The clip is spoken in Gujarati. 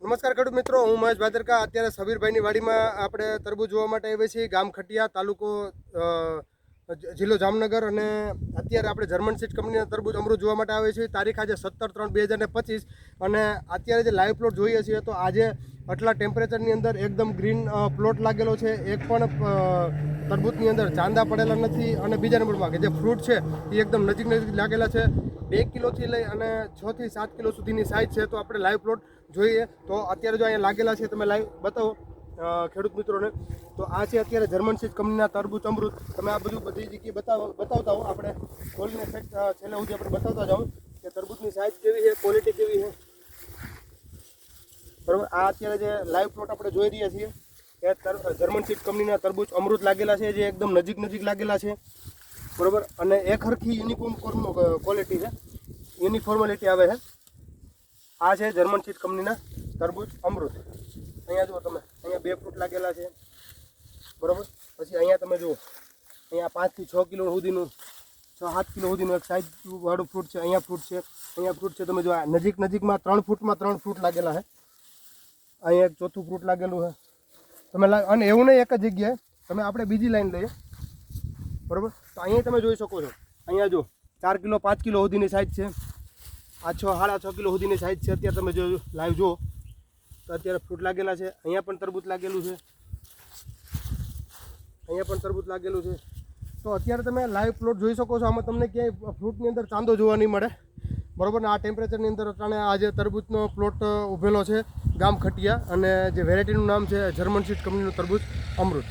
નમસ્કાર ખેડૂત મિત્રો, હું મહેશ ભાદરકા. અત્યારે સબીરભાઈની વાડીમાં આપણે તરબૂચ જોવા માટે આવ્યા છીએ. ગામ ખટિયા, તાલુકો જિલ્લો જામનગર. અને અત્યારે આપણે જર્મન સીડ કંપનીના તરબૂચ અમૃત જોવા માટે આવ્યા છીએ. તારીખ આજે 17/3/2025. અને અત્યારે જે લાઈવ પ્લોટ જોઈએ છીએ તો આજે આટલા ટેમ્પરેચરની અંદર એકદમ ગ્રીન પ્લોટ લાગેલો છે. એક પણ તરબૂચની અંદર ચાંદા પડેલા નથી. અને બીજા નંબરમાં કે જે ફ્રૂટ છે એ એકદમ નજીક લાગેલા છે. 2 કિલોથી લઈ અને 6 થી 7 કિલો સુધીની સાઇઝ છે. તો આપણે લાઈવ પ્લોટ જોઈએ તો અત્યારે જો અહીંયા લાગેલા છે, તમે લાઈવ બતાવો ખેડૂત મિત્રોને. તો આ છે અત્યારે જર્મન સીડ કંપનીના તરબૂચ અમૃત. તમે આ બધી જગ્યાએ બતાવતા હો. આપણે ખોલીને છેલ્લે સુધી આપણે બતાવતા જાઉં કે તરબૂચની સાઇઝ કેવી છે, ક્વોલિટી કેવી છે. બરાબર, આ અત્યારે જે લાઈવ પ્લોટ આપણે જોઈ રહ્યા છીએ એ જર્મન સીડ કંપનીના તરબૂચ અમૃત લાગેલા છે, જે એકદમ નજીક લાગેલા છે. બરાબર, અને એક હરખી યુનિફોર્મ ક્વોલિટી છે, યુનિફોર્માલિટી આવે છે. આ છે જર્મન સીડ કંપનીના તરબૂચ અમૃત. અહીંયા જુઓ તમે, અહીંયા 2 ફ્રૂટ લાગેલા છે. બરાબર, પછી અહીંયા તમે જુઓ, અહીંયા 5 થી 6 કિલો સુધીનું, 6-7 કિલો સુધીનું એક સાઇઝ વાળું ફ્રૂટ છે. અહીંયા ફ્રૂટ છે, અહીંયા ફ્રૂટ છે. તમે જો આ નજીકમાં 3 ફૂટમાં 3 ફ્રૂટ લાગેલા છે. અહીંયા એક ચોથું ફ્રૂટ લાગેલું છે. તમે અને એવું નહીં એક જ જગ્યાએ, તમે આપણે બીજી લાઈન લઈએ. બરાબર, તો અહીંયા તમે જોઈ શકો છો, અહીંયા જો 4 કિલો 5 કિલો સુધીની સાઇઝ છે. આ 6-6.5 કિલો સુધીની સાઇઝ છે. અત્યારે તમે જો લાઈવ જુઓ તો અત્યારે ફ્રૂટ લાગેલા છે. અહીંયા પણ તરબૂચ લાગેલું છે, અહીંયા પણ તરબૂચ લાગેલું છે. તો અત્યારે તમે લાઈવ પ્લોટ જોઈ શકો છો. આમાં તમને ક્યાંય ફ્રૂટની અંદર ચાંદો જોવા નહીં મળે. બરાબર ને, આ ટેમ્પરેચરની અંદર અટાણે આ જે તરબૂચનો પ્લોટ ઊભેલો છે ગામ ખટિયા, અને જે વેરાયટીનું નામ છે જર્મન સીડ કંપનીનું તરબૂચ અમૃત.